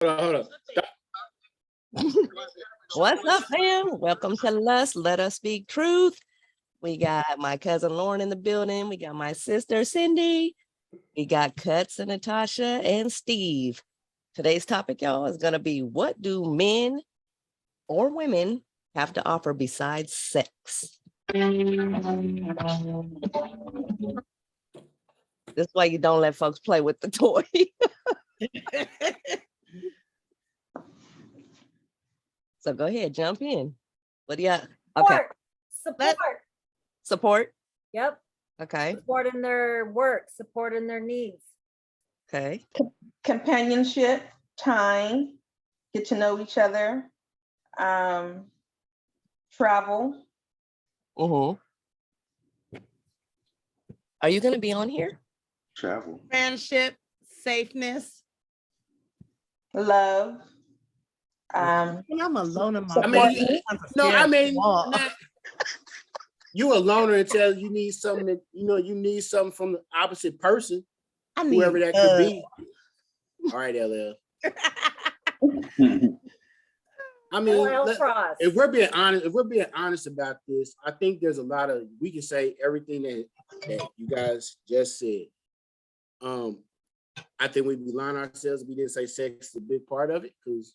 Hold on. What's up, fam? Welcome to Lust. Let us speak truth. We got my cousin Lauren in the building. We got my sister Cindy. We got Cuts and Natasha and Steve. Today's topic, y'all, is going to be what do men or women have to offer besides sex? This is why you don't let folks play with the toy. So go ahead, jump in. What do you? Okay. Support. Yep. Okay. Support in their work, support in their needs. Okay. Companionship, time, get to know each other, travel. Are you going to be on here? Travel. Friendship, safeness. Love. I'm alone in my You a loner until you need something that you need something from the opposite person, whoever that could be. All right, LL. I mean, if we're being honest about this, I think there's a lot of we can say everything that you guys just said. I think we line ourselves. We didn't say sex is a big part of it because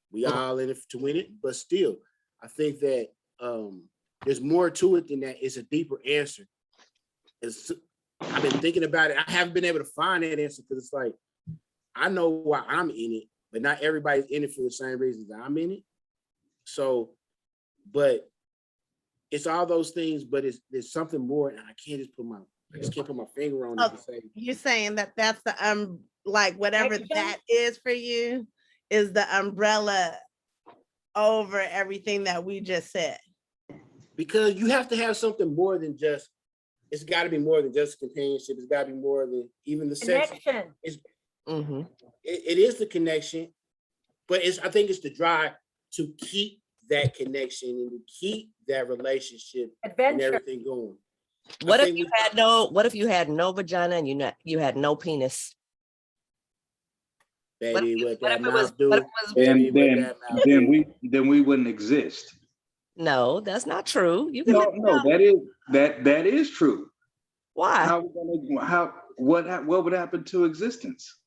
we all in it to win it, but still, I think that there's more to it than that. It's a deeper answer. I've been thinking about it. I haven't been able to find that answer because it's like I know why I'm in it, but not everybody's in it for the same reasons I'm in it. So, but it's all those things, but there's something more, and I just can't put my finger on it. To say. You're saying that's the like whatever that is for you is the umbrella over everything that we just said. Because you have to have something more than just. It's got to be more than just companionship. It's got to be more than even the sex. Connection. It is the connection, but I think it's the drive to keep that connection and to keep that relationship and everything going. What if you had no vagina and you had no penis? Baby, what that if it mouth was- do? Then we wouldn't exist. No, that's not true. You can No, that is true. Why? What would happen to existence?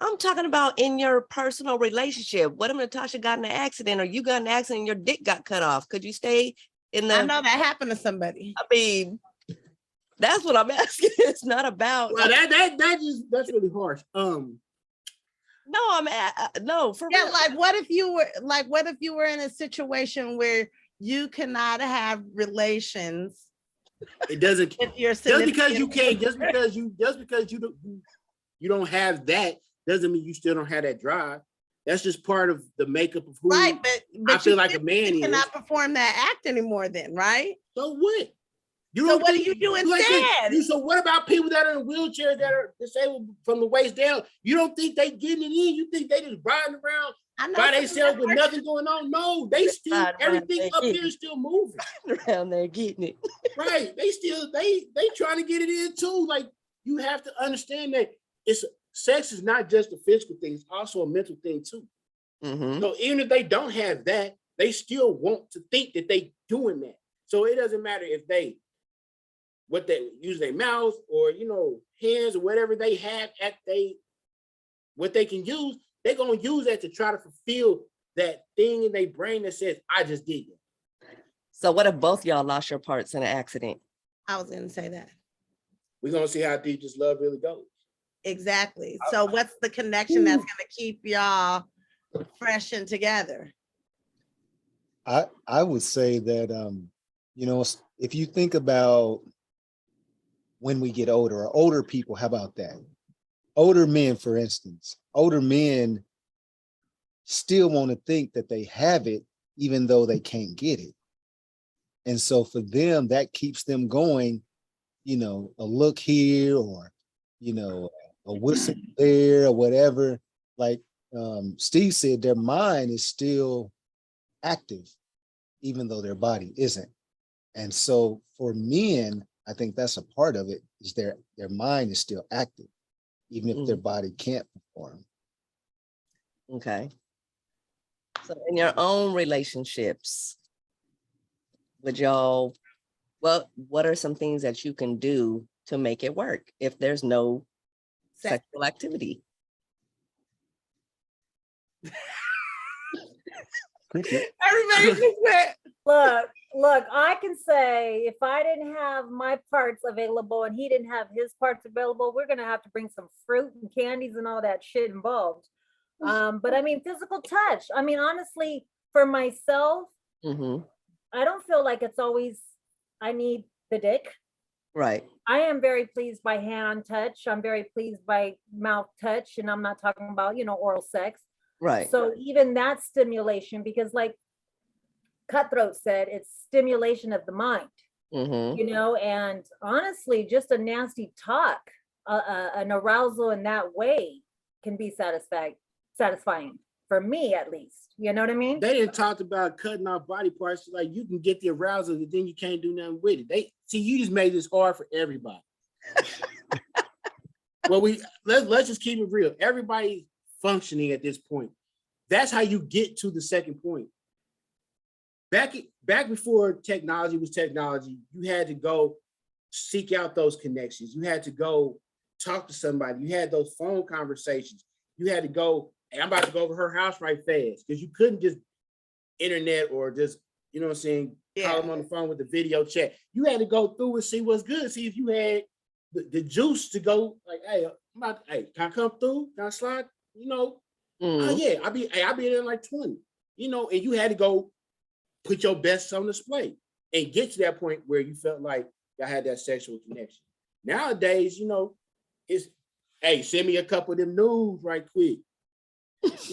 I'm talking about in your personal relationship. What if Natasha got in an accident or you got in an accident and your dick got cut off? Could you stay in the... I know that happened to somebody. I mean, that's what I'm asking. It's not about... Well, that's really harsh. No, for real. Real. Like what if you were in a situation where you cannot have relations? It doesn't just because you can't, just because you don't have that doesn't mean you still don't have that drive. That's just part of the makeup of who but I feel like a man you cannot perform that act anymore then, right? So what? What do you do instead? So what about people that are in wheelchairs that are disabled from the waist down? You don't think they getting it in? You think they just riding around by themselves with nothing going on? No, they still everything up here is still moving. Around there getting it. Right. They trying to get it in too. Like you have to understand that sex is not just a physical thing, it's also a mental thing too. So even if they don't have that, they still want to think that they doing that. So it doesn't matter if they use their mouth or hands or whatever they have what they can use, they're gonna use that to try to fulfill that thing in their brain that says, I just did it. So what if both y'all lost your parts in an accident? I was gonna say that. We're gonna see how deep this love really goes. Exactly. So what's the connection that's gonna keep y'all fresh and together? I would say that if you think about when we get older, or older people, how about that? Older men, for instance, older men still want to think that they have it, even though they can't get it. And so for them, that keeps them going, a look here or, a whistle there or whatever. Like Steve said, their mind is still active, even though their body isn't. And so for men, I think that's a part of it, is their mind is still active, even if their body can't perform. Okay. So in your own relationships, would y'all, what are some things that you can do to make it work if there's no Sex. sexual activity? Everybody just went, Look, I can say if I didn't have my parts available and he didn't have his parts available, we're gonna have to bring some fruit and candies and all that shit involved. But I mean, physical touch. I mean, honestly, for myself, Mm-hmm. I don't feel like it's always I need the dick. Right. I am very pleased by hand touch. I'm very pleased by mouth touch, and I'm not talking about, oral sex. Right. So even that stimulation, because like Cutthroat said, it's stimulation of the mind, Mm-hmm. and honestly, just a nasty talk, an arousal in that way can be satisfying for me, at least. You know what I mean? They didn't talk about cutting off body parts. Like you can get the arousal, and then you can't do nothing with it. You just made this hard for everybody. Well, let's just keep it real. Everybody's functioning at this point. That's how you get to the second point. Back before technology was technology, you had to go seek out those connections. You had to go talk to somebody. You had those phone conversations. You had to go, hey, I'm about to go over her house right fast, because you couldn't just internet or just, you know what I'm saying, call them on the phone with the video chat. You had to go through and see what's good, see if you had the juice to go, like, hey, can I come through? Can I slide? Oh Mm-hmm. yeah, I'll be in like 20, and you had to go put your best on display and get to that point where you felt like y'all had that sexual connection. Nowadays, it's, hey, send me a couple of them nudes right quick.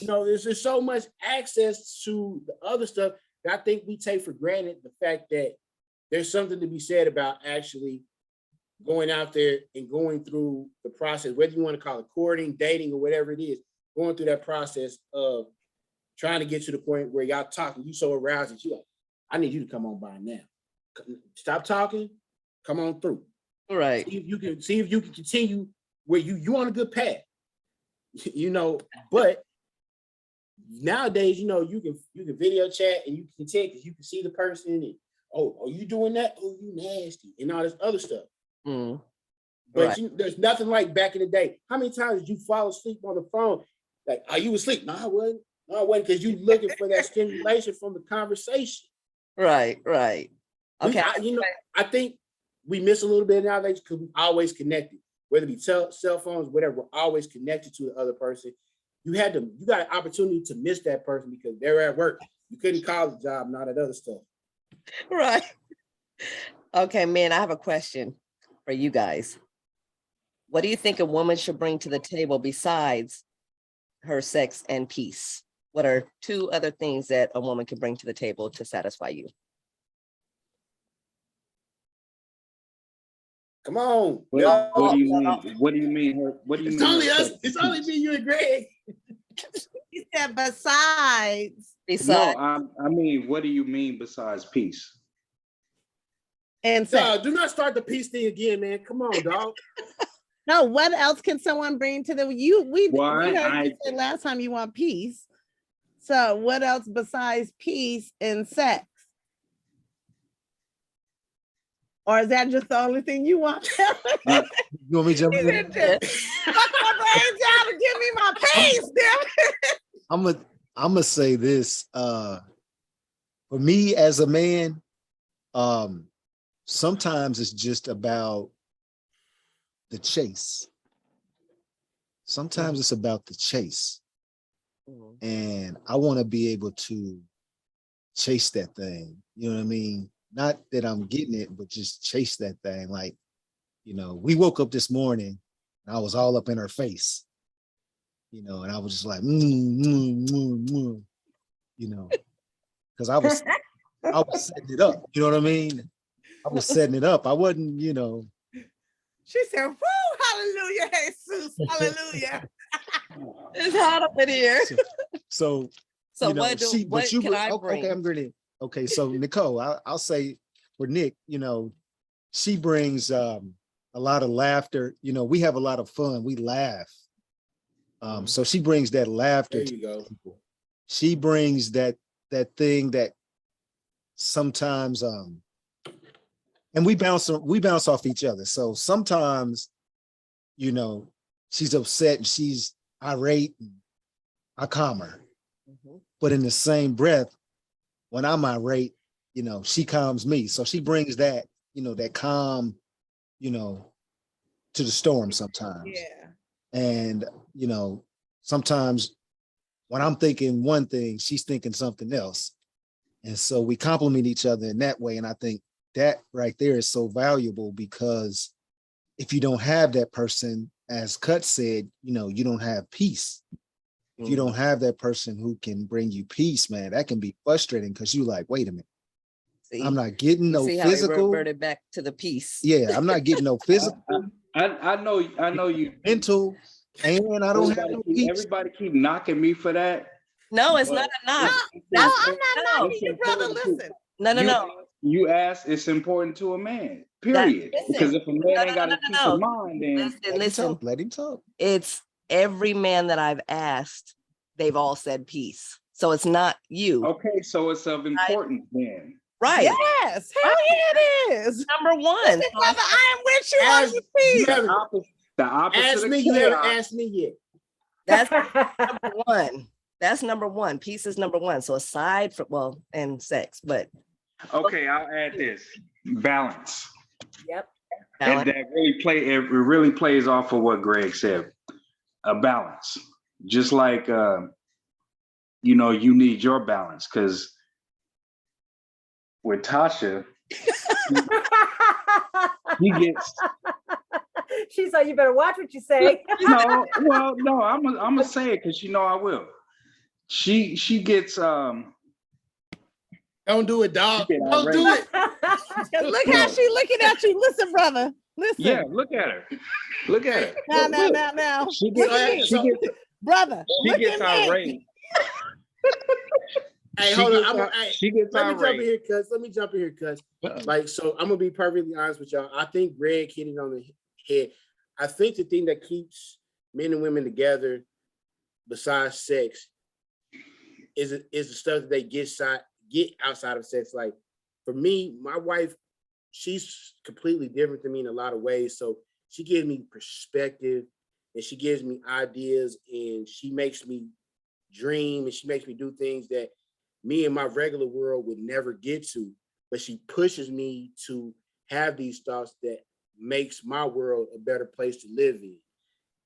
There's just so much access to the other stuff that I think we take for granted, the fact that there's something to be said about actually going out there and going through the process, whether you want to call it courting, dating, or whatever it is, going through that process of trying to get to the point where y'all talking, you so aroused that you like, I need you to come on by now. Stop talking, come on through. Right. See if you can continue where you on a good path. But nowadays, you can video chat and you can take, because you can see the person and, oh, are you doing that? Oh, you nasty, and all this other stuff. Mm. But Right. there's nothing like back in the day. How many times did you fall asleep on the phone? Like, are you asleep? No, I wasn't. No, I wasn't, because you looking for that stimulation from the conversation. Right. Right. Okay. I think we miss a little bit nowadays because we're always connected, whether it be cell phones, whatever. We're always connected to the other person. You got an opportunity to miss that person because they're at work. You couldn't call the job and all that other stuff. Right. Okay, man, I have a question for you guys. What do you think a woman should bring to the table besides her sex and peace? What are two other things that a woman can bring to the table to satisfy you? Come on. What do you mean? What do you mean? What do you It's mean? only her us. sex It's and only peace? me, you, and Greg. he said, besides, Besides, No, I mean, what do you mean besides peace? and sex. Dog, do not start the peace thing again, man. Come on, dog. No, what else can someone bring to the we Well, heard I you say last time you want peace. So what else besides peace and sex? Or is that just the only thing you want? You want me to jump He in? said, fuck my brains out and give me my peace, damn it. I'm gonna say this. For me as a man, sometimes it's just about the chase. Sometimes it's about the chase. Mhm. And I want to be able to chase that thing. You know what I mean? Not that I'm getting it, but just chase that thing. Like, we woke up this morning and I was all up in her face, and I was just like, because I was setting it up. You know what I mean? I was setting it up. I wasn't, She said, woo, hallelujah, Jesus, hallelujah. It's hot up in here. So So what can I bring? okay, I'm ready. Okay, so Nicole, I'll say for Nick, she brings a lot of laughter. We have a lot of fun. We laugh So she brings that laughter. There you go. People. She brings that thing that sometimes and we bounce off each other. So sometimes, you know, she's upset and she's irate and I calm her. But in the same breath, when I'm irate, you know, she calms me. So she brings that, you know, that calm, you know, to the storm sometimes. Yeah. And, you know, sometimes when I'm thinking one thing, she's thinking something else. And so we complement each other in that way. And I think that right there is so valuable because if you don't have that person, as Cut said, you know, you don't have peace. If you don't have that person who can bring you peace, man, that can be frustrating because you're like, wait a minute, See, I'm not getting no see how he physical. reverted back to the peace. Yeah, I'm not getting no physical, I know you. mental, and I don't have no peace. Everybody keep knocking me for that. No, it's but not a knock. No, That's I'm not no. knocking you, brother. Listen. No. You ask, it's important to a man. Period. Listen. Because if a man ain't got a peace No. of mind, then Listen. Let him talk. It's every man that I've asked, they've all said peace. So it's not you. okay, so it's of importance then. Right. Yes, hell yeah, it is. Number one. Listen, brother, I am with you on As your you feet. haven't The opposite asked of me, you haven't chaos. asked me yet. That's number one. That's number one. Peace is number one. So aside from, well, and sex, but Okay, I'll add this. Balance. Yep. balance. It really plays off of what Greg said. A balance. Just like you know, you need your balance because with Tasha, he gets She said, you better watch what you say. no, I'm gonna say it because you know I will. She gets Don't do it, dog. She get Don't do irate. it. Look how she looking at you. Listen, brother. Listen. yeah, look at her. Look at her. Now. She Look gets, at me. she gets, Brother, she look gets at me. irate. Hey, She hold gets on. ir- she gets Let me jump in irate. here, cuz. Let me jump in here, cuz. Like, so I'm gonna be perfectly honest with y'all. I think Greg hit it on the head. I think the thing that keeps men and women together, besides sex, is the stuff that they get outside of sex. Like, for me, my wife, she's completely different than me in a lot of ways. So she gives me perspective and she gives me ideas and she makes me dream and she makes me do things that me in my regular world would never get to. But she pushes me to have these thoughts that makes my world a better place to live in.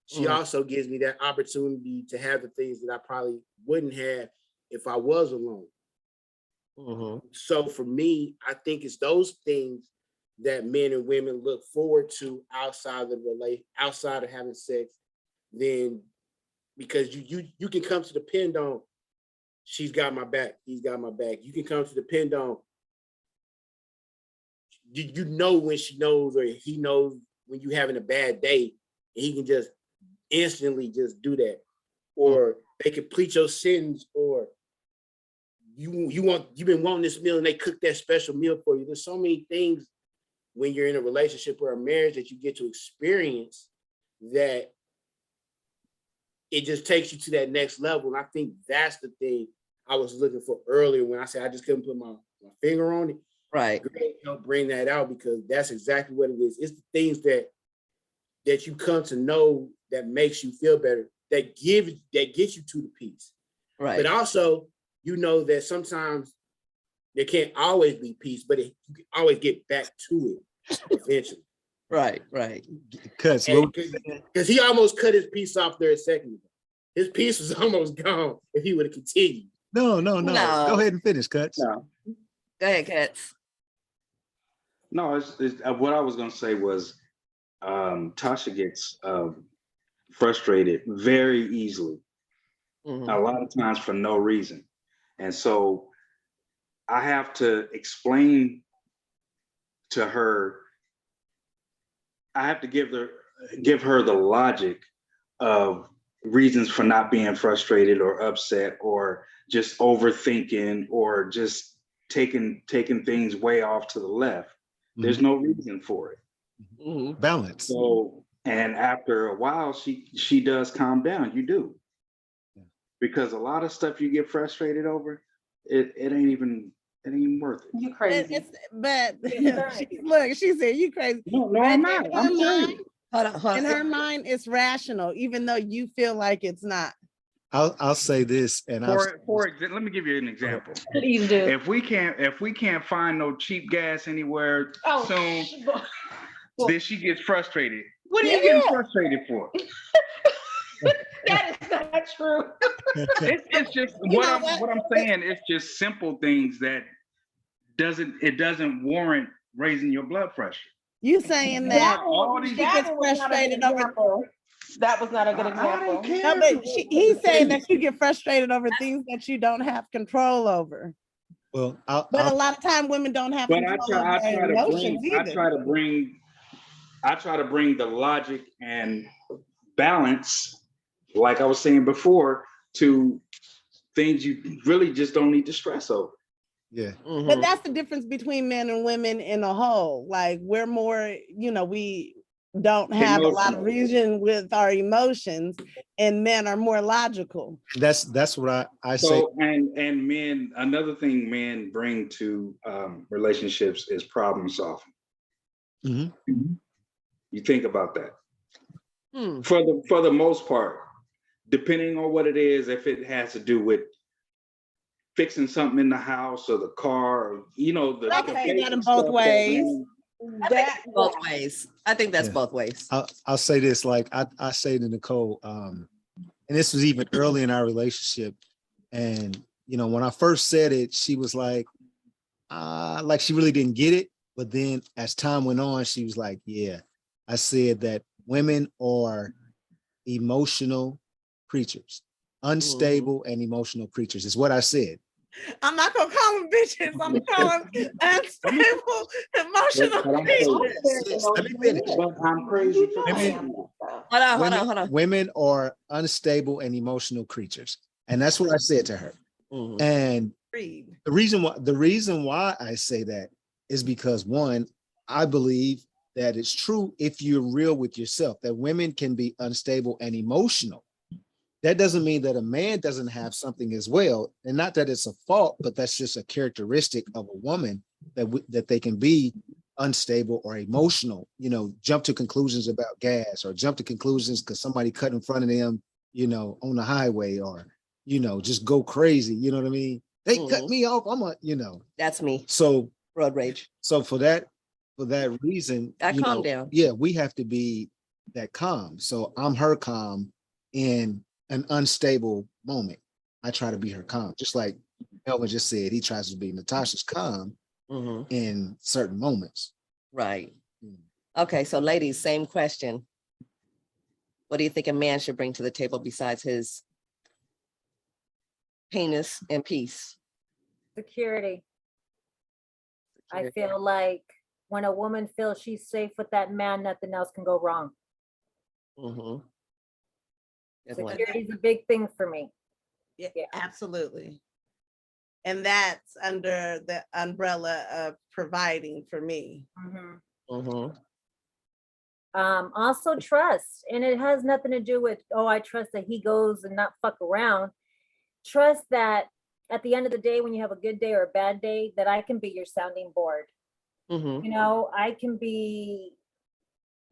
She also gives me that opportunity to have the things that I probably wouldn't have if I was alone. So for me, I think it's those things that men and women look forward to outside of having sex. Then, because you can come to depend on, she's got my back, he's got my back. You can come to depend on, you know when she knows or he knows when you having a bad day, and he can just instantly just do that, or they complete your sentence, or you've been wanting this meal and they cook that special meal for you. There's so many things when you're in a relationship or a marriage that you get to experience that it just takes you to that next level. And I think that's the thing I was looking for earlier when I said I just couldn't put my finger on it. Right. Greg helped bring that out because that's exactly what it is. It's the things that you come to know that makes you feel better, that gets you to the peace. Right. But also, you know that sometimes there can't always be peace, but you can always get back to it eventually. Right. Because he almost cut his piece off there a second ago. His piece was almost gone if he would have continued. no. No. Go ahead and finish, Cuts. No, Go ahead, Cats. no. It's what I was gonna say was, Tasha gets frustrated very easily. A lot of times for no reason. And so I have to explain to her, I have to give her the logic of reasons for not being frustrated or upset or just overthinking or just taking things way off to the left. There's no reason for it. Balance. So And after a while, she does calm down. You do. Because a lot of stuff you get frustrated over, it ain't even worth it. You crazy. But right. look, she said you crazy. No, I'm not. In I'm her serious. mind, Hold in on. her mind, it's rational, even though you feel like it's not. I'll say this, and Let me give you an example. Please do. If we can't find no cheap gas anywhere soon, then she gets frustrated. What are you getting frustrated for? That is not true. It's just You what know I'm what? what I'm saying. It's just simple things that doesn't warrant raising your blood pressure. You saying that all these- she gets frustrated over. That was not a good I example. don't care. No, but he's saying that you get frustrated over things that you don't have control over. well, But a lot of time women don't have But control over their emotions either. I try to bring the logic and balance, like I was saying before, to things you really just don't need to stress over. yeah. But that's the difference between men and women in a whole. Like we're more, we don't have a lot of reason with our emotions, and men are more logical. That's what I say. So and men, another thing men bring to relationships is problem solving. Mhm. You think about that. Hmm. For the most part, depending on what it is, if it has to do with fixing something in the house or the car, or, I can see that in basic both stuff ways. Both ways. I think that's Yeah. both ways. I'll say this, like I say to Nicole, and this was even early in our relationship. And when I first said it, she was like she really didn't get it. But then as time went on, she was like, yeah, I said that women are emotional creatures, unstable and emotional creatures is what I said. I'm not gonna call them bitches. I'm calling unstable, emotional But I'm creatures. Sis, let me finish. But I'm crazy for Women- Hold on. Women are unstable and emotional creatures. And that's what I said to her. Mhm. And Agreed. the reason why I say that is because one, I believe that it's true if you're real with yourself, that women can be unstable and emotional. That doesn't mean that a man doesn't have something as well. And not that it's a fault, but that's just a characteristic of a woman that they can be unstable or emotional, jump to conclusions about gas or jump to conclusions because somebody cut in front of them, on the highway or, just go crazy. You know what I mean? They cut me off. That's me. So Road rage. So for that reason, I calm down. Yeah, we have to be that calm. So I'm her calm in an unstable moment. I try to be her calm, just like Elvin just said. He tries to be Natasha's calm in certain moments. Right. Okay, so ladies, same question. What do you think a man should bring to the table besides his penis and peace? Security. I feel like when a woman feels she's safe with that man, nothing else can go wrong. Mm-hmm. Security is a big thing for me. Yeah, absolutely. And that's under the umbrella of providing for me. Also trust. And it has nothing to do with, I trust that he goes and not fuck around. Trust that at the end of the day, when you have a good day or a bad day, that I can be your sounding board. I can be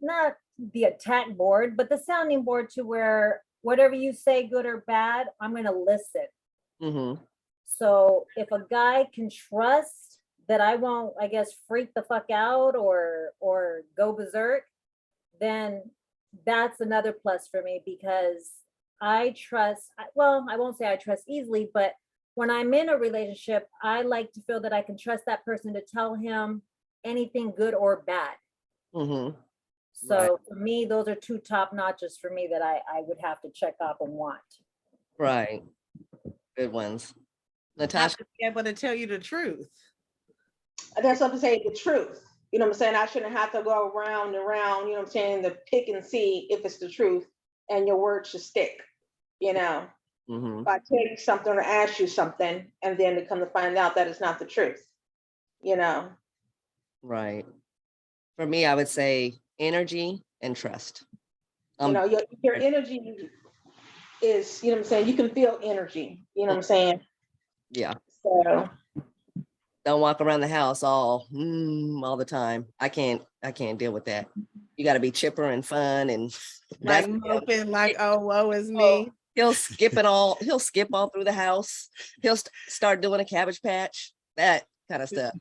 not the attack board, but the sounding board to where whatever you say, good or bad, I'm going to listen. So if a guy can trust that I won't, I guess, freak the fuck out or go berserk, then that's another plus for me because I trust, well, I won't say I trust easily, but when I'm in a relationship, I like to feel that I can trust that person to tell him anything good or bad. So for me, those are two top notches for me that I would have to check off and want. Right. Good ones. I have Natasha. to be able to tell you the truth. That's what I'm saying, the truth. You know what I'm saying? I shouldn't have to go around and around, you know what I'm saying, to pick and see if it's the truth and your word should stick, If I tell you something or ask you something and then to come to find out that it's not the truth, Right. For me, I would say energy and trust. You know, your energy is, you know what I'm saying? You can feel energy, you know what I'm saying? Yeah. So Don't walk around the house all the time. I can't deal with that. You got to be chipper and fun and Like moping, like, oh, woe is me. He'll skip all through the house. He'll start doing a Cabbage Patch, that kind of stuff.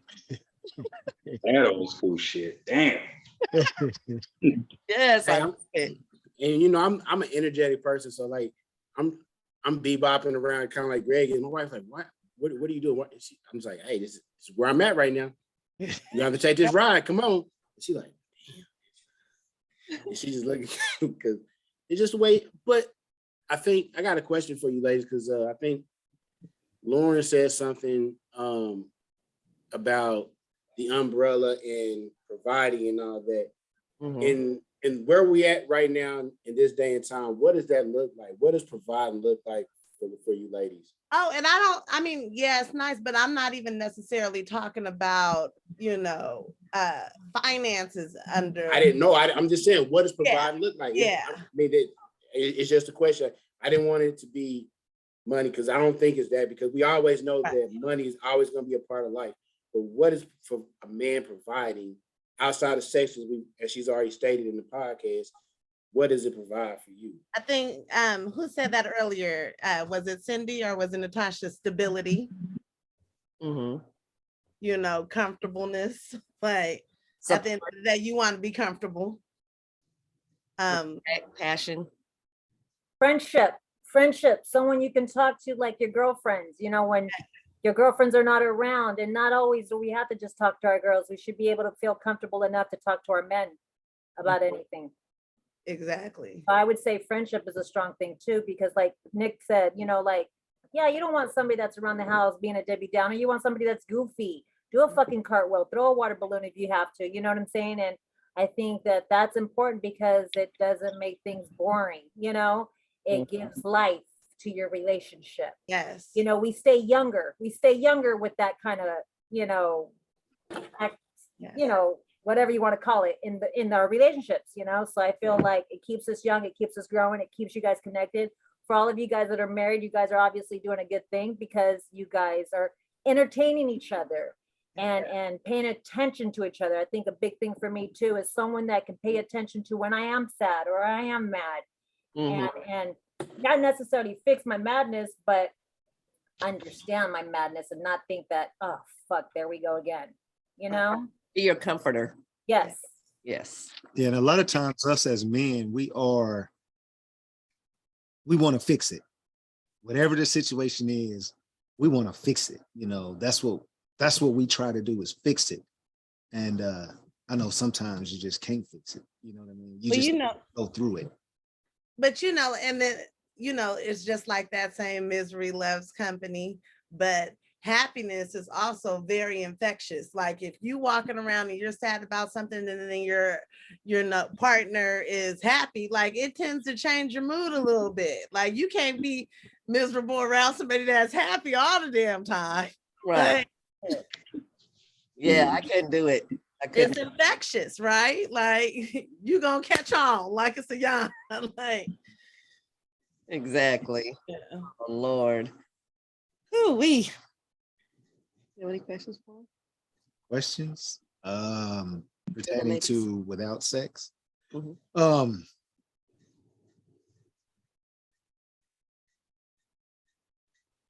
That old school shit. Damn. Yes. Hey, and you know, I'm an energetic person, so like I'm bebopping around kind of like Greg, and my wife's like, what are you doing? I'm just like, hey, this is where I'm at right now. You have to take this ride. Come on. And she's like, damn. And she just looking because it's just the way. But I think I got a question for you ladies, because I think Lauren said something about the umbrella and providing and all that. Mhm. And where we at right now in this day and time, what does that look like? What does providing look like for you ladies? Oh, and I mean, yeah, it's nice, but I'm not even necessarily talking about, you know, finances under. I didn't know. I'm just saying, what does providing look like? Yeah. I mean, it's just a question. I didn't want it to be money, because I don't think it's that, because we always know that money is always going to be a part of life. But what is for a man providing outside of sex, as she's already stated in the podcast, what does it provide for you? I think who said that earlier? Was it Cindy or was it Natasha? Stability. Mm-hmm. You know, comfortableness. Like at the end of the day, you want to be comfortable. Passion. Friendship, someone you can talk to, like your girlfriends, you know, when your girlfriends are not around, and not always do we have to just talk to our girls. We should be able to feel comfortable enough to talk to our men about anything. Exactly. I would say friendship is a strong thing too, because like Nick said, you know, like, yeah, you don't want somebody that's around the house being a Debbie Downer. You want somebody that's goofy, do a fucking cartwheel, throw a water balloon if you have to, you know what I'm saying? And I think that that's important because it doesn't make things boring, you know, it gives life to your relationship. Yes. You know, we stay younger with that kind of, you know, you know, whatever you want to call it in our relationships, you know? So I feel like it keeps us young, it keeps us growing, it keeps you guys connected. For all of you guys that are married, you guys are obviously doing a good thing, because you guys are entertaining each other and paying attention to each other. I think a big thing for me too is someone that can pay attention to when I am sad or I am mad, and not necessarily fix my madness, but understand my madness and not think that, oh fuck, there we go again, you know? Be your comforter. Yes. Yes. Yeah, and a lot of times us as men, we want to fix it. Whatever the situation is, we want to fix it. You know, that's what we try to do, is fix it. And I know sometimes you just can't fix it. You know what I mean? You just go through it. But you know, and then, you know, it's just like that saying, misery loves company, but happiness is also very infectious. Like if you walking around and you're sad about something, and then your partner is happy, like it tends to change your mood a little bit. Like you can't be miserable around somebody that's happy all the damn time. Right. Yeah, I couldn't do it. It's infectious, right? Like you gonna catch on like it's a yarn. Like exactly. Yeah. Oh, Lord. Ooh-wee. You have any questions for me? Questions pertaining to without sex?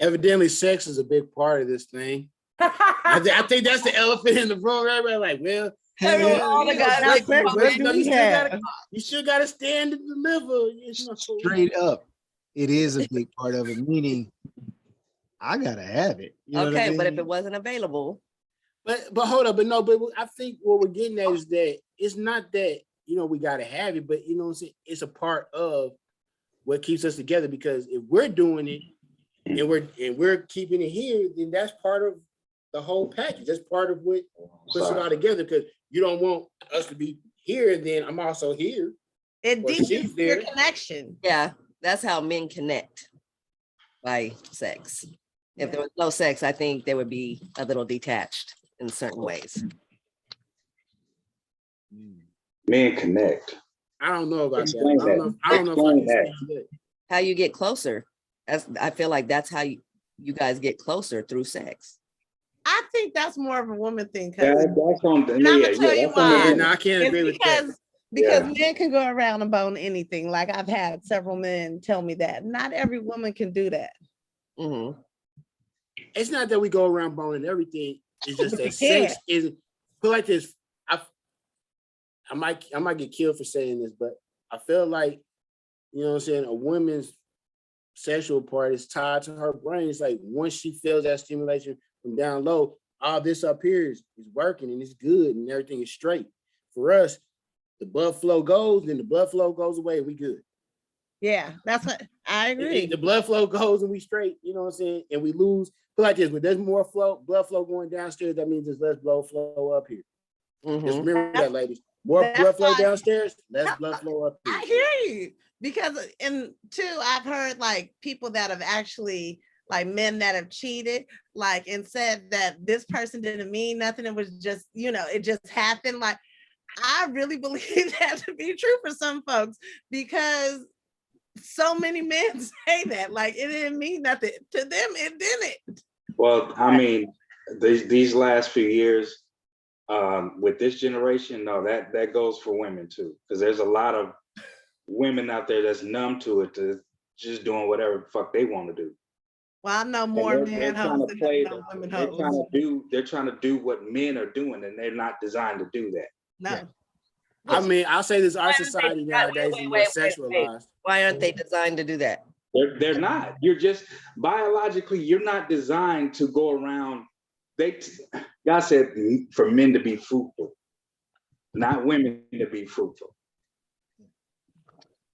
Evidently, sex is a big part of this thing. I think that's the elephant in the room, right? Like, well, you still got to stand and deliver. You know? Straight up, it is a big part of it. Meaning, I gotta have it. You know what I mean? But if it wasn't available, but hold up, but I think what we're getting at is that it's not that, you know, we gotta have it, but you know what I'm saying, it's a part of what keeps us together. Because if we're doing it and we're keeping it here, then that's part of the whole package. That's part of what puts it all together. Because you don't want us to be here, and then I'm also here. It deepens your connection. Yeah, that's how men connect, by sex. If there was no sex, I think they would be a little detached in certain ways. Men connect. I don't know about Explain that. I don't know. that. I don't know if I Explain can that. speak to that. How you get closer. I feel like that's how you guys get closer through sex. I think that's more of a woman thing. That's on the And I'm yeah, gonna tell you that's on the why. Yeah, women. no, I can't It's agree with that. because Yeah. men can go around and bone anything. Like I've had several men tell me that. Not every woman can do that. Mm-hmm. It's not that we go around boning everything. It's just But you that sex can't. isn't. Feel like this. I might get killed for saying this, but I feel like, you know what I'm saying, a woman's sexual part is tied to her brain. It's like once she feels that stimulation from down low, all this up here is working and it's good and everything is straight. For us, the blood flow goes, then the blood flow goes away, and we good. Yeah, that's what I agree. The blood flow goes and we straight, you know what I'm saying? And we lose. Feel like this, when there's more blood flow going downstairs, that means there's less blood flow up here. Just remember that, ladies. More That's blood flow why- downstairs, less blood flow up here. I hear you because and two, I've heard like people that have actually like men that have cheated, like and said that this person didn't mean nothing. It was just, it just happened. Like I really believe that to be true for some folks because so many men say that like it didn't mean nothing to them. It didn't. Well, I mean, these last few years, with this generation, no, that goes for women too, because there's a lot of women out there that's numb to it, to just doing whatever the fuck they want to do. Well, I know And more they're man trying hoes to than play. I know women They're hoes. trying to do what men are doing, and they're not designed to do that. No. Yeah. I mean, I'll say this: our Why aren't they- society wait, nowadays wait, is more wait, wait. sexualized. Why aren't they designed to do that? They're not. You're just biologically, you're not designed to go around. God said for men to be fruitful, not women to be fruitful.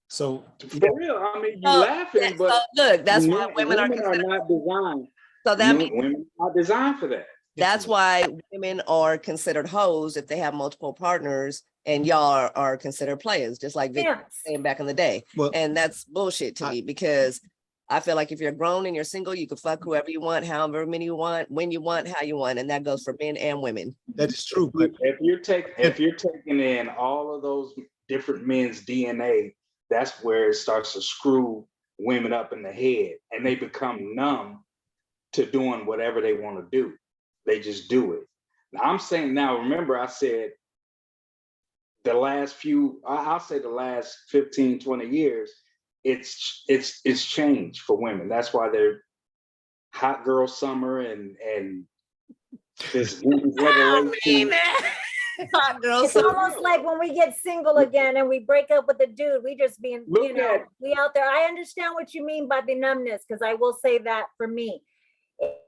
So For real, I mean, you So, laughing, but look, that's why women are women are not designed. so that means Women are not designed for that. that's why women are considered hoes if they have multiple partners, and y'all are considered players, just like Vic was Yes. saying back in the day. Well, And that's bullshit to me because I feel like if you're grown and you're single, you can fuck whoever you want, however many you want, when you want, how you want, and that goes for men and women. that is true, but If you're taking in all of those different men's DNA, that's where it starts to screw women up in the head, and they become numb to doing whatever they want to do. They just do it. Now, I'm saying now, remember I said I'll say the last 15, 20 years, it's changed for women. That's why they're hot girl summer and this women's liberation. Hot girl It's summer. almost like when we get single again and we break up with a dude, we just being, Look at- we out there. I understand what you mean by the numbness, because I will say that for me,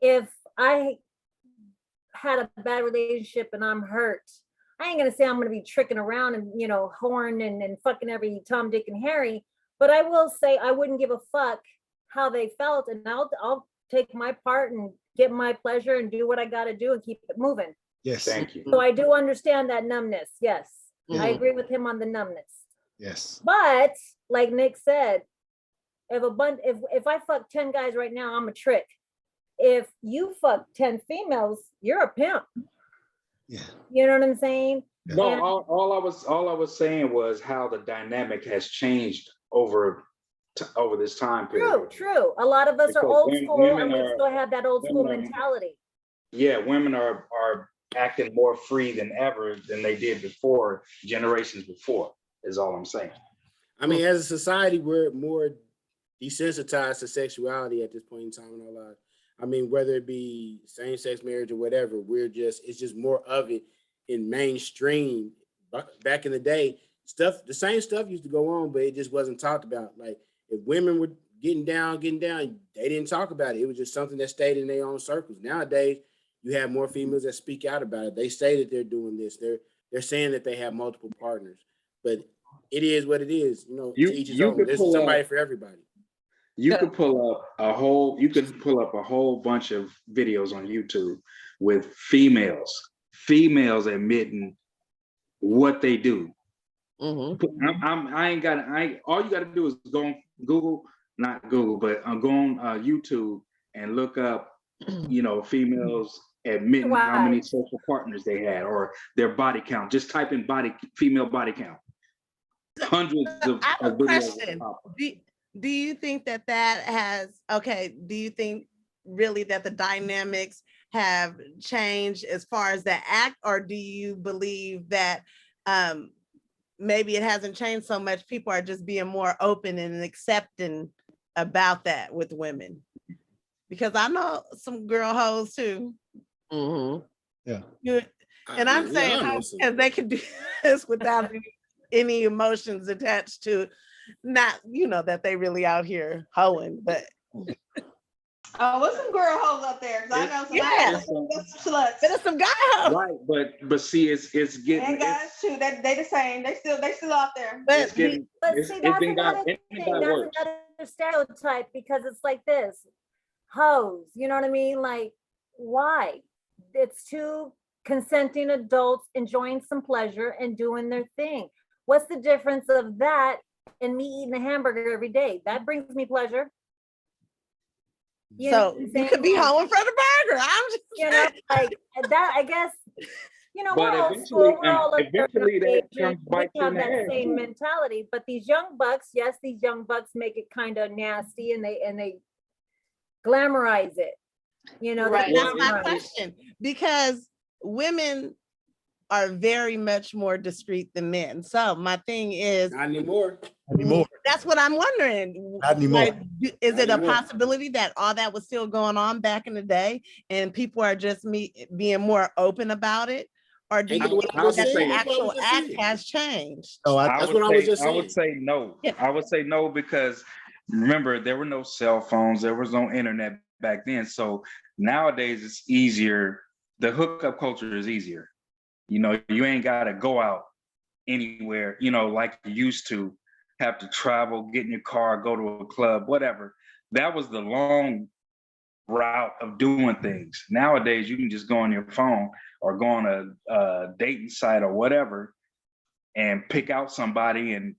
if I had a bad relationship and I'm hurt, I ain't gonna say I'm gonna be tricking around and horn and fucking every Tom, Dick, and Harry, but I will say I wouldn't give a fuck how they felt, and I'll take my part and get my pleasure and do what I gotta do and keep it moving. yes, Thank you. So I do understand that numbness. Yes, I Mhm. agree with him on the numbness. yes. But like Nick said, if I fuck 10 guys right now, I'm a trick. If you fuck 10 females, you're a pimp. Yeah. You know what I'm saying? No, And- all I was saying was how the dynamic has changed over this time period. True. A lot of us are Because old school women and we are- still have that old school women are- mentality. Yeah, women are acting more free than ever than they did before, generations before, is all I'm saying. I mean, as a society, we're more desensitized to sexuality at this point in time in our lives. I mean, whether it be same-sex marriage or whatever, it's just more of it in mainstream. Back in the day, the same stuff used to go on, but it just wasn't talked about. Like if women were getting down, they didn't talk about it. It was just something that stayed in their own circles. Nowadays, you have more females that speak out about it. They say that they're doing this. They're saying that they have multiple partners, but it is what it is. To each his own. There's somebody for everybody. You could pull up a whole bunch of videos on YouTube with females admitting what they do. Mhm. All you got to do is go on Google, not Google, but go on YouTube and look up, females admitting how many sexual partners they had or their body count. Just type in female body count. hundreds I have of a videos. question. Do you think that has, okay, do you think really that the dynamics have changed as far as the act, or do you believe that maybe it hasn't changed so much, people are just being more open and accepting about that with women? Because I know some girl hoes too. Yeah. And I'm saying because they can do this without any emotions attached to, not, you know, that they really out here hoeing, but Oh, what's some girl hoes up there? 'Cause I know some, yeah, some sluts. there's some guy hoes. Right, but see, it's getting, And guys too, they the same. They still out there. it's getting, But it's, see, it that's been got, another it been thing. got That's worse. another stereotype, because it's like this. Hoes, you know what I mean? Like, why? It's two consenting adults enjoying some pleasure and doing their thing. What's the difference of that and me eating a hamburger every day? That brings me pleasure. You know So what I'm you saying? could be Like, hoeing for the burger. I'm just you know, like that, I guess, you know, But we're old eventually, school, we're all a certain eventually that age, and comes we bite you in have the that ass. same too. mentality. But these young bucks, yes, these young bucks make it kind of nasty, and they glamorize it. You know, Right. they That's my glamorize it. question, because women are very much more discreet than men. So my thing is, Not anymore. Anymore. that's what I'm wondering. Not anymore. Like, is Not it a anymore. possibility that all that was still going on back in the day and people are just being more open about it? Or do Ain't you that what think I was that the saying? That's what I actual was just act saying. has changed? No, That's what I was just I would saying. say no. Yeah. I would say no, because remember, there were no cell phones, there was no internet back then. So nowadays it's easier. The hookup culture is easier. You know, you ain't got to go out anywhere, you know, like you used to have to travel, get in your car, go to a club, whatever. That was the long route of doing things. Nowadays, you can just go on your phone or go on a dating site or whatever and pick out somebody and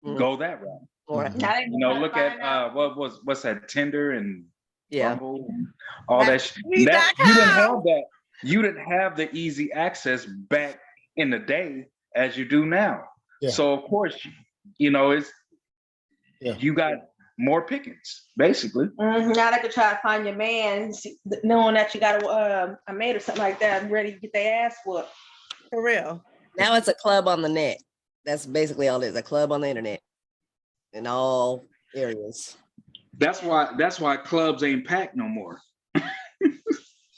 go that route. Or Now they You know, gotta look find out. at what's that, Tinder and yeah, Bumble and all that. That Match.com. you didn't have that. You didn't have the easy access back in the day as you do now. Yeah. So of course, you know, it's Yeah. you got more pickings, basically. Now they could try to find your man, knowing that you got a maid or something like that, ready to get their ass whooped. For real. now it's a club on the net. That's basically all it is, a club on the internet in all areas. That's why clubs ain't packed no more.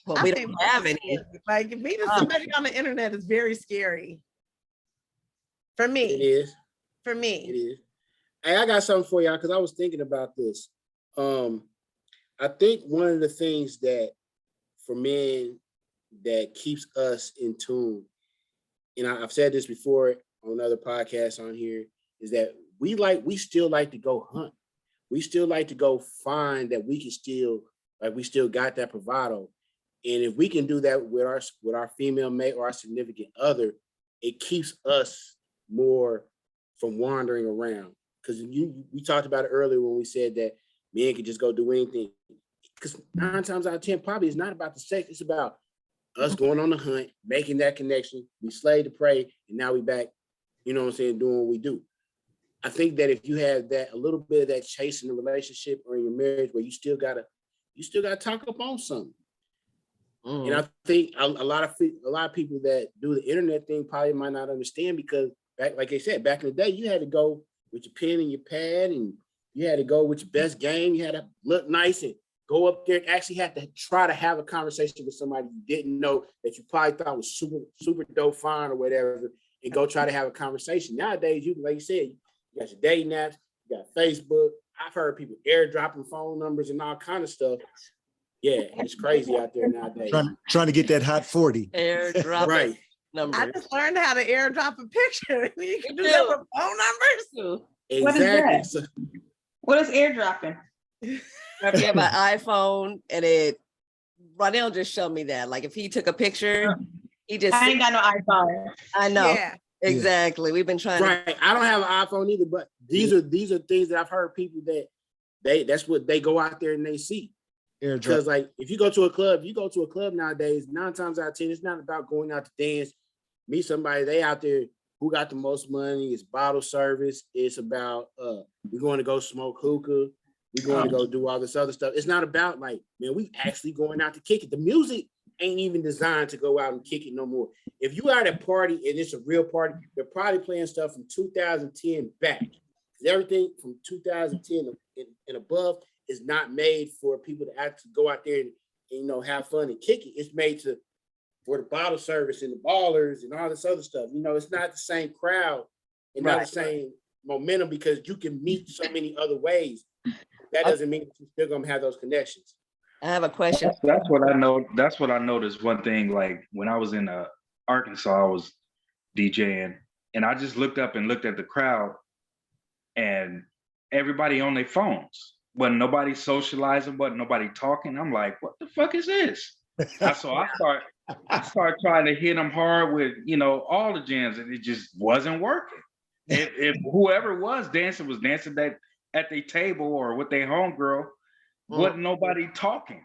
Well, I we think don't have any. like meeting somebody on the internet is very scary. For It me. is. For It me. is. Hey, I got something for y'all because I was thinking about this. I think one of the things that for men that keeps us in tune, and I've said this before on other podcasts on here, is that we still like to go hunt. We still like to go find that we can still, like, we still got that bravado. And if we can do that with our female mate or our significant other, it keeps us more from wandering around. Because we talked about it earlier when we said that men can just go do anything. Because 9 times out of 10, probably it's not about the sex. It's about us going on the hunt, making that connection. We slayed the prey, and now we back, you know what I'm saying, doing what we do. I think that if you have that, a little bit of that chase in the relationship or in your marriage, where you still gotta talk up on something. And I think a lot of people that do the internet thing probably might not understand, because like I said, back in the day, you had to go with your pen and your pad, and you had to go with your best game. You had to look nice and go up there and actually have to try to have a conversation with somebody you didn't know that you probably thought was super dope fine or whatever, and go try to have a conversation. Nowadays, you, like you said, you got your dating apps, you got Facebook. I've heard people airdropping phone numbers and all kind of stuff. Yeah, it's crazy out there nowadays. Trying to get that hot 40. Airdrop Right. number. I just learned how to airdrop a picture. You can do Me that too. with phone numbers. What is Exactly. that? So, What is airdropping? If you have an iPhone and Ronell just showed me that. Like if he took a picture, he just I ain't got no iPhone. I know. Yeah. Exactly. We've been trying to right. I don't have an iPhone either, but these are things that I've heard people that that's what they go out there and they see. Airdrop. Because like if you go to a club nowadays, 9 times out of 10, it's not about going out to dance, meet somebody. They out there who got the most money. It's bottle service. It's about we're going to go smoke hookah. We're going to go do all this other stuff. It's not about like, man, we actually going out to kick it. The music ain't even designed to go out and kick it no more. If you are at a party and it's a real party, they're probably playing stuff from 2010 back. Everything from 2010 and above is not made for people to actually go out there and you know, have fun and kick it. It's made for the bottle service and the ballers and all this other stuff. You know, it's not the same crowd and not the same momentum because you can meet so many other ways. That doesn't mean you're still gonna have those connections. I have a question. That's what I know. That's what I noticed. One thing, like when I was in Arkansas, I was DJing, and I just looked up and looked at the crowd, and everybody on their phones. Wasn't nobody socializing, wasn't nobody talking. I'm like, what the fuck is this? So I start trying to hit them hard with, you know, all the jams, and it just wasn't working. If whoever was dancing that at their table or with their homegirl, wasn't nobody talking.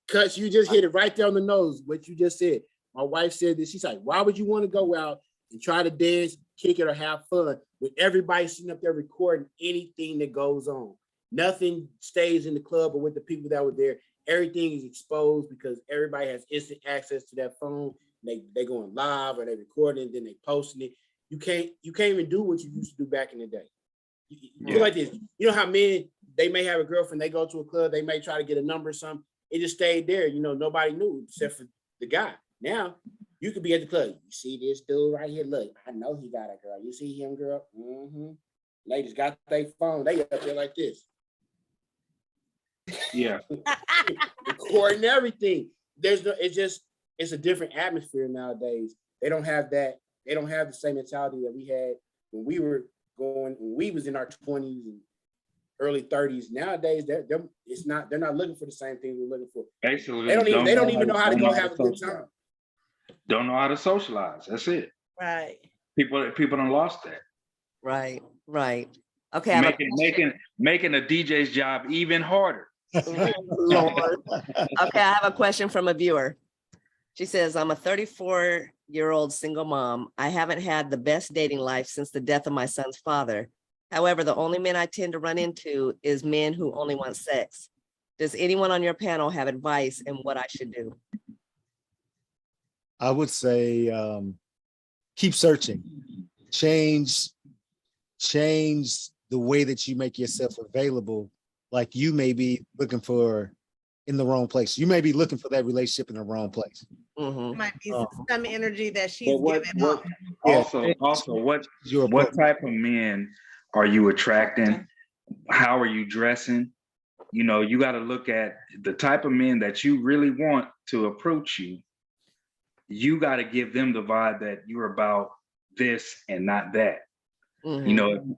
Cuz you just hit it right there on the nose, what you just said. My wife said this. She's like, why would you want to go out and try to dance, kick it, or have fun with everybody sitting up there recording anything that goes on? Nothing stays in the club or with the people that were there. Everything is exposed because everybody has instant access to that phone. They going live or they recording, then they posting it. You can't even do what you used to do back in the day. You like this. You know how men, they may have a girlfriend, they go to a club, they may try to get a number or something. It just stayed there. You know, nobody knew except for the guy. Now you could be at the club. You see this dude right here. Look, I know he got a girl. You see him, girl? Mm-hmm. Ladies got their phone. They up there like this. Yeah. Recording everything. It's a different atmosphere nowadays. They don't have that. They don't have the same mentality that we had when we was in our 20s and early 30s. Nowadays, they're not looking for the same things we're looking for. Basically, they don't even know how to go have a good time. Don't know how to socialize. That's it. Right. People done lost that. Right. Okay. Making a DJ's job even harder. Lord. Okay, I have a question from a viewer. She says, I'm a 34-year-old single mom. I haven't had the best dating life since the death of my son's father. However, the only men I tend to run into is men who only want sex. Does anyone on your panel have advice in what I should do? I would say keep searching. Change the way that you make yourself available. Like you may be looking for in the wrong place. You may be looking for that relationship in the wrong place. Mm-hmm. Might be some energy that she's giving off. Also, what type of men are you attracting? How are you dressing? You know, you got to look at the type of men that you really want to approach you. You got to give them the vibe that you're about this and not that. Mm-hmm. You know,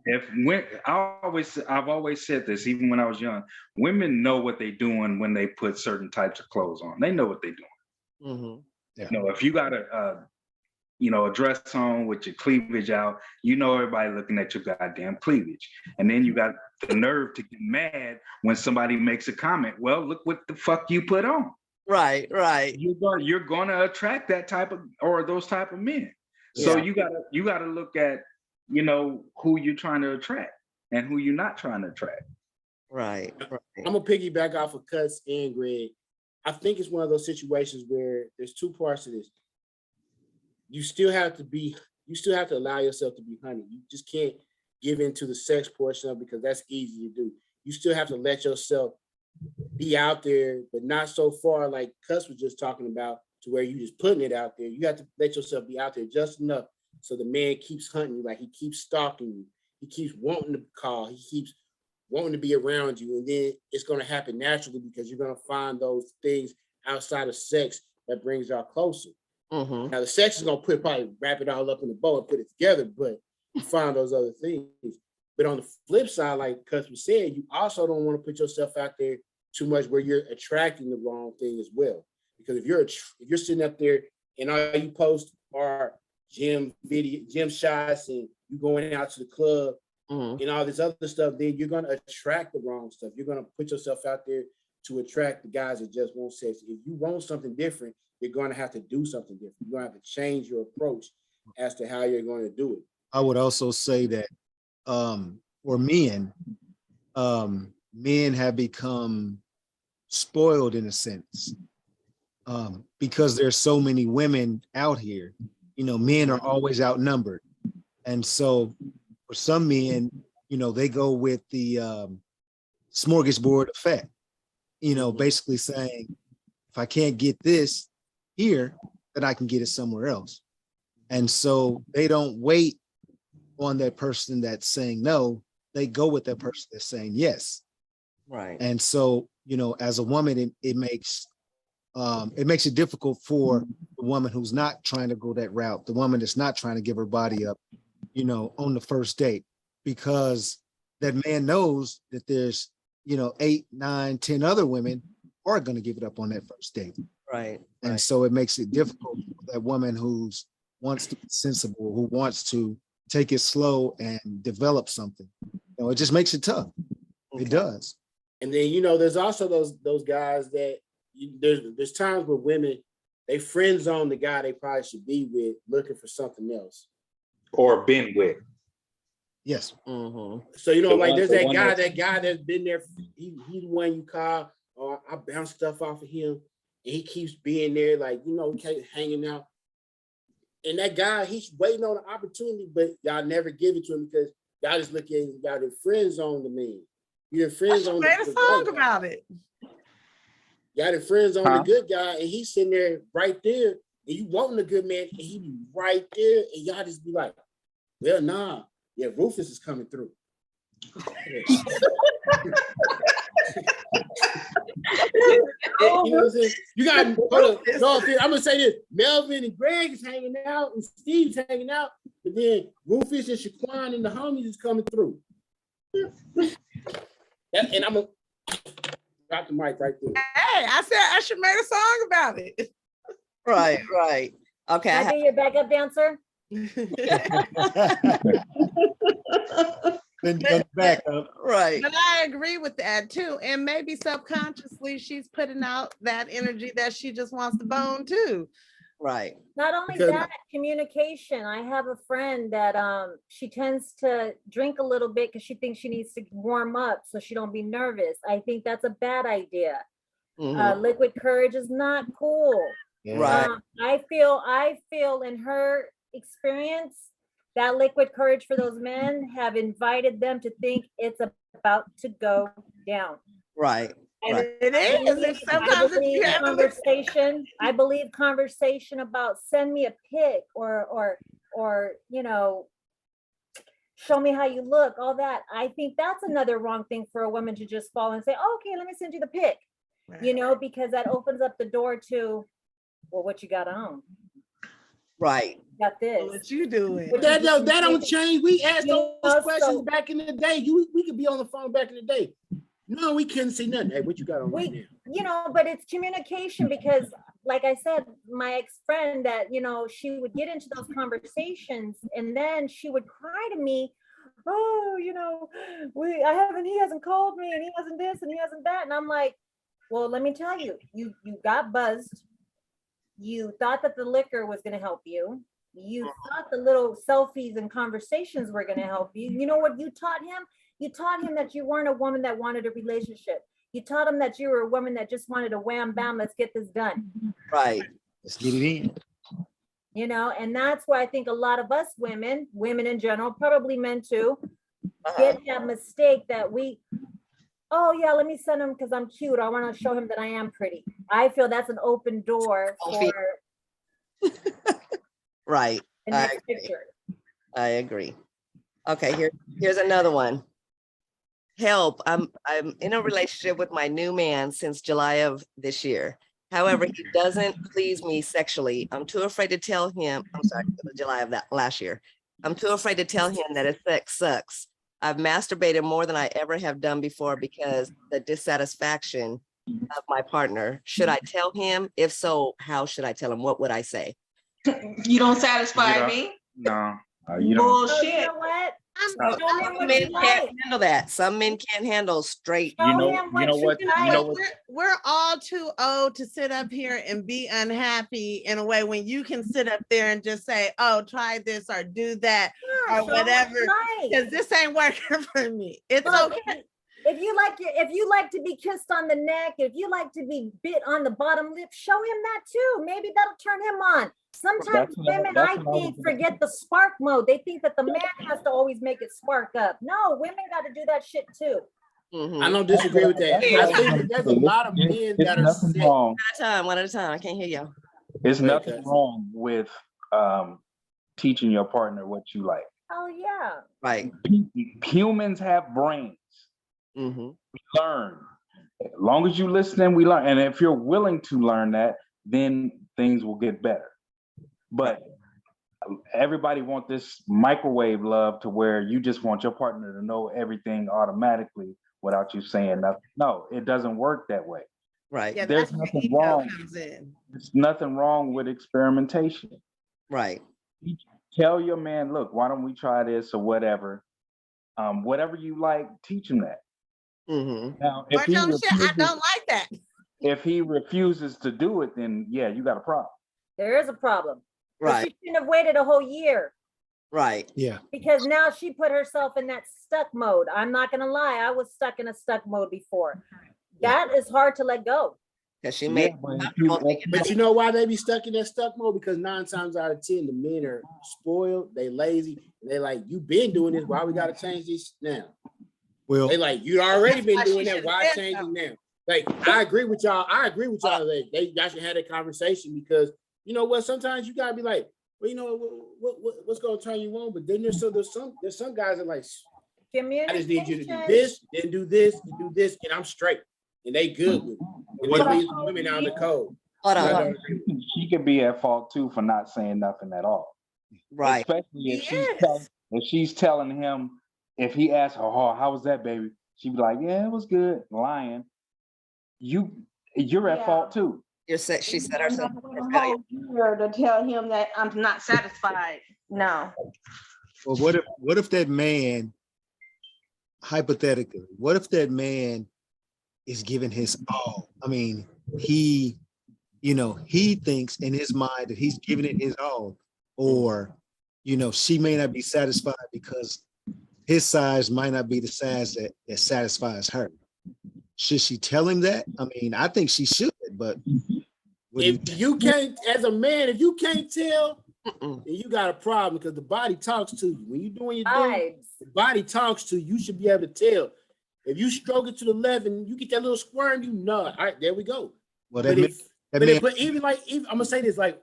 I've always said this, even when I was young, women know what they're doing when they put certain types of clothes on. They know what they're doing. Mm-hmm. Yeah. You know, if you got a dress on with your cleavage out, you know everybody looking at your goddamn cleavage. And then you got the nerve to get mad when somebody makes a comment. Well, look what the fuck you put on. Right. You're gonna attract that type of or those type of men. So you gotta look at, you know, who you're trying to attract and who you're not trying to attract. Right. I'm gonna piggyback off of Cuts and Greg. I think it's one of those situations where there's two parts to this. You still have to allow yourself to be honey. You just can't give into the sex portion of it because that's easy to do. You still have to let yourself be out there, but not so far like Cuss was just talking about to where you just putting it out there. You have to let yourself be out there just enough so the man keeps hunting you, like he keeps stalking you. He keeps wanting to call. He keeps wanting to be around you. And then it's going to happen naturally because you're going to find those things outside of sex that brings y'all closer. Mm-hmm. Now the sex is going to probably wrap it all up in a bow and put it together, but you find those other things. But on the flip side, like Cuss was saying, you also don't want to put yourself out there too much where you're attracting the wrong thing as well. Because if you're sitting up there and all you post are gym shots and you going out to the club and all this other stuff, then you're going to attract the wrong stuff. You're going to put yourself out there to attract the guys that just want sex. If you want something different, you're going to have to do something different. You're going to have to change your approach as to how you're going to do it. I would also say that for men, men have become spoiled in a sense, because there's so many women out here. You know, men are always outnumbered, and so for some men, you know, they go with the smorgasbord effect. You know, basically saying, if I can't get this here, then I can get it somewhere else. And so they don't wait on that person that's saying no, they go with that person that's saying yes. Right. And so, you know, as a woman, it makes it difficult for the woman who's not trying to go that route, the woman that's not trying to give her body up, you know, on the first date, because that man knows that there's, you know, 8, 9, 10 other women are going to give it up on that first date. Right. And so it makes it difficult for that woman who's wants to be sensible, who wants to take it slow and develop something. You know, it just makes it tough. Okay. It does. And then, you know, there's also those guys that there's times where women, they friend zone the guy they probably should be with, looking for something else. Or been with. Yes. So, you know, like there's that guy that's been there. He's the one you call, or I bounce stuff off of him, and he keeps being there, like, you know, hanging out. And that guy, he's waiting on an opportunity, but y'all never give it to him because y'all just look at y'all the friend zone the man. You're friend zone. Made a song about it. Y'all the friend zone the good guy, and he's sitting there right there, and you wanting the good man, and he be right there, and y'all just be like, well, nah, yeah, Rufus is coming through. You know what I'm saying? You got, no, I'm gonna say this: Melvin and Greg is hanging out, and Steve's hanging out, but then Rufus and Shaquan and the homies is coming through. And I'm gonna drop the mic right there. Hey, I said I should make a song about it. Right, right. Okay. Can I be your backup dancer? Then you back up. Right. But I agree with that too. And maybe subconsciously she's putting out that energy that she just wants to bone too. Right. Not only that, communication. I have a friend that she tends to drink a little bit because she thinks she needs to warm up so she don't be nervous. I think that's a bad idea. Liquid courage is not cool. Right. I feel in her experience that liquid courage for those men have invited them to think it's about to go down. Right. And right. It is. I believe conversation about send me a pic or you know, show me how you look, all that. I think that's another wrong thing for a woman to just fall and say, oh, okay, let me send you the pic. Right. You know, because that opens up the door to, well, what you got on? Right. Got this. What you doing? But that don't change. We asked those questions back in the day. We could be on the phone back in the day. No, we couldn't see nothing. Hey, what you got on right now? You know, but it's communication because, like I said, my ex-friend that, you know, she would get into those conversations and then she would cry to me, oh, you know, he hasn't called me and he hasn't this and he hasn't that. And I'm like, well, let me tell you, you got buzzed. You thought that the liquor was going to help you. You thought the little selfies and conversations were going to help you. You know what you taught him? You taught him that you weren't a woman that wanted a relationship. You taught him that you were a woman that just wanted a wham, bam, let's get this done. Right. Let's get it in. You know, and that's why I think a lot of us women in general, probably men too, get that mistake that oh yeah, let me send him because I'm cute. I want to show him that I am pretty. I feel that's an open door for right. the next picture. I agree. Okay, here's another one. Help. I'm in a relationship with my new man since July of this year. However, he doesn't please me sexually. I'm too afraid to tell him. I'm sorry, it was July of that last year. I'm too afraid to tell him that his sex sucks. I've masturbated more than I ever have done before because the dissatisfaction of my partner. Should I tell him? If so, how should I tell him? What would I say? You don't satisfy me. No, you don't. Bullshit. You know what? I'm- Show him what Men you can't like. handle that. Some men can't handle straight. Show him what you like. we're all too old to sit up here and be unhappy in a way when you can sit up there and just say, oh, try this or do that Yeah, or show him what whatever. you like. Because this ain't working for me. It's Look, okay. if you like to be kissed on the neck, if you like to be bit on the bottom lip, show him that too. Maybe that'll turn him on. Sometimes women, I think, forget the spark mode. They think that the man has to always make it spark up. No, women got to do that shit too. I don't disagree with that. I think that there's a lot of men that are nothing set. wrong. One at a time. I can't hear y'all. There's Right, nothing Cuz. wrong with teaching your partner what you like. Oh yeah. Right. Humans have brains. Mm-hmm. We learn. As long as you listen, we learn. And if you're willing to learn that, then things will get better. But everybody want this microwave love to where you just want your partner to know everything automatically without you saying nothing. No, it doesn't work that way. Right. Yeah, There's that's where nothing ego wrong. comes in. There's nothing wrong with experimentation. Right. Tell your man, look, why don't we try this or whatever? Whatever you like, teach him that. Mm-hmm. Now, Or tell him, shit, I don't like that. if he refuses to do it, then yeah, you got a problem. There is a problem. But Right. she shouldn't have waited a whole year Right. Yeah. because now she put herself in that stuck mode. I'm not gonna lie, I was stuck in a stuck mode before. That is hard to let go. Because she Yeah, made. But you know why they be stuck in that stuck mode? Because 9 times out of 10, the men are spoiled, they lazy, and they like, you been doing this, why we gotta change this now? Well, They like, you already been why she doing that, should've why said change it so. now? Like, I agree with y'all. Y'all should have that conversation because you know what? Sometimes you gotta be like, well, you know what's gonna turn you on? But then there's some guys that like, I just need you to do this, then do this, and do this, and I'm straight, and they good with it. And they leave the women out in the cold. Hold I on. don't agree with it. She could be at fault too for not saying nothing at all. Right. Especially if Yes. she's telling him, if he asks her, oh, how was that, baby? She'd be like, yeah, it was good. Lying. You're at Yeah. fault too. She said herself. To tell him that I'm not satisfied. No. well, what if that man, hypothetically, what if that man is giving his all? I mean, he thinks in his mind that he's giving it his all, or, she may not be satisfied because his size might not be the size that satisfies her. Should she tell him that? I mean, I think she should, but If you can't, as a man, if you can't tell, Mm-mm. then you got a problem because the body talks to you. When you're doing your thing, Vibes. the body talks to you. You should be able to tell. If you stroke it to the left and you get that little squirm, you know it. All right, there we go. well, But that man, even I'm gonna say this, like,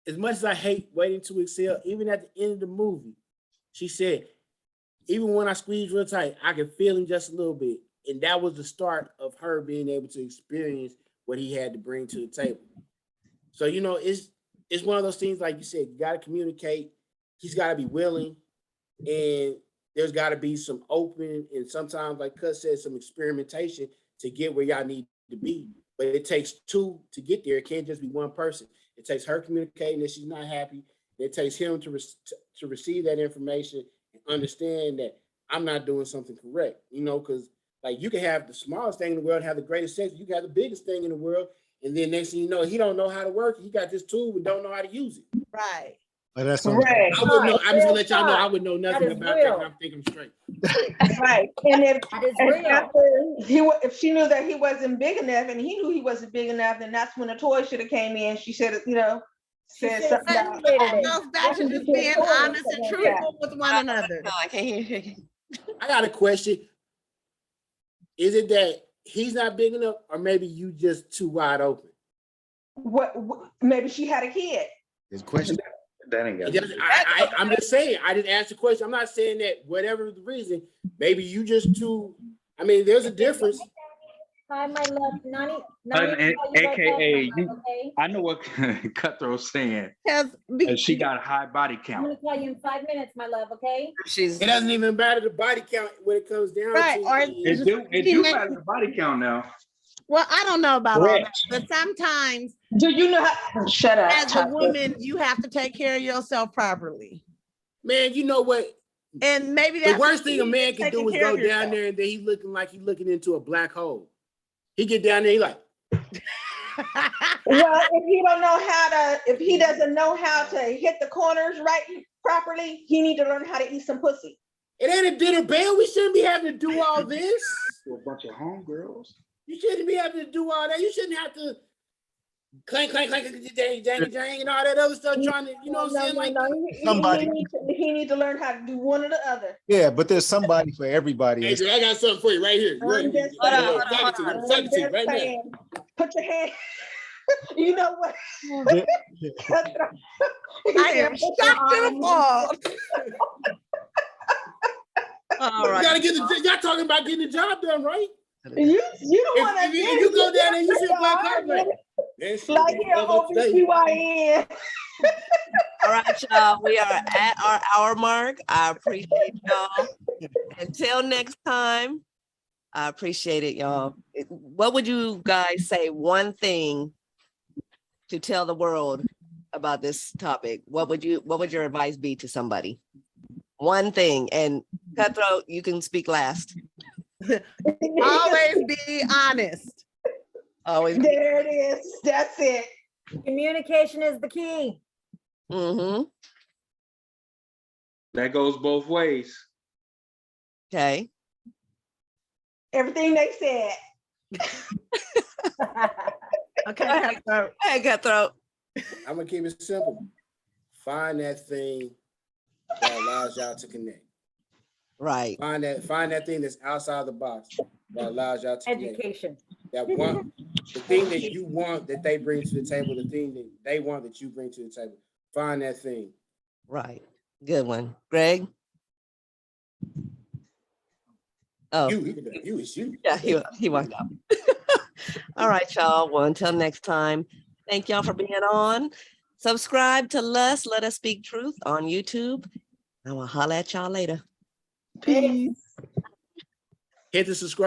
as much as I hate Waiting to Exhale, even at the end of the movie, she said, even when I squeeze real tight, I can feel him just a little bit. And that was the start of her being able to experience what he had to bring to the table. So, it's one of those things, like you said, you got to communicate. He's got to be willing. And there's got to be some open and sometimes, like Cuz said, some experimentation to get where y'all need to be. But it takes two to get there. It can't just be one person. It takes her communicating that she's not happy. It takes him to receive that information and understand that I'm not doing something correct. Because like you can have the smallest thing in the world, have the greatest sex. You can have the biggest thing in the world. And then next thing you know, he don't know how to work it. He got this tool but don't know how to use it. Right. but that's Right. I would know. I'm just gonna let y'all know Real I would know nothing is about real. that. And I think I'm straight. Right. And That is real. if she knew that he wasn't big enough and he knew he wasn't big enough, then that's when the toy should have came in. She should have, said She something said about But It it is. goes back to just being honest and truthful with one another. No, I can't hear you. I got a question. Is it that he's not big enough, or maybe you just too wide open? what maybe she had a kid. his question. That ain't got I'm just saying. I didn't ask the question. I'm not saying that whatever the reason, maybe you just too. I mean, there's a difference. Hi, my love. Nani, And call you right back, AKA, my love, okay? I know what Cutthroat's saying. Because She got a high body I'm count. gonna call you in 5 minutes, my love, okay? She's It doesn't even matter the body count when it comes down Right, to or it. It do matter the body count now. well, I don't know about all that, but sometimes Do you know how? Shut up. as a woman, you have to take care of yourself properly. Man, you know what? And maybe The that's worst what thing a you man need, can taking do is care go of down yourself. there and then he looking like he looking into a black hole. He get down there, he like, Well, if he don't know how to, if he doesn't know how to hit the corners right properly, he need to learn how to eat some pussy. it ain't a dinner bell. We shouldn't be having to do all this. To a bunch of homegirls. You shouldn't be having to do all that. You shouldn't have to clank, clank, clank, jang, jang, jang, and all that other stuff trying to, you know what I'm saying? Like, Somebody- He need to learn how to do one or the other. Yeah, but there's somebody for everybody. Adrian, I got something for you right here. You ready? I'm just Hold on, saying. hold on, I'm Send it to you just right now. saying. Put your hand. You know what? I am shocked to the fall. All You right. gotta get the, y'all talking about getting the job done, right? You don't want If you go down there, you see a black card, like, like here, OBGYN. All right, y'all. We are at our hour mark. I appreciate y'all. Until next time, I appreciate it, y'all. What would you guys say? One thing to tell the world about this topic. What would your advice be to somebody? One thing. And Cutthroat, you can speak last. Always be honest. Always. There it is. That's it. Communication is the key. Mm-hmm. That goes both ways. Okay. Everything they said. Okay. Cutthroat. Hey, Cutthroat. I'm gonna keep it simple. Find that thing that allows y'all to connect. Right. Find that thing that's outside the box that allows y'all to connect. Education. That want the thing that you want that they bring to the table, the thing that they want that you bring to the table. Find that thing. Right. Good one. Greg? Oh, You is you. yeah, he walked out. All right, y'all. Well, until next time, thank y'all for being on. Subscribe to L.U.S.T. Let Us Speak Truth on YouTube. I will holler at y'all later. Peace. Hit the subscribe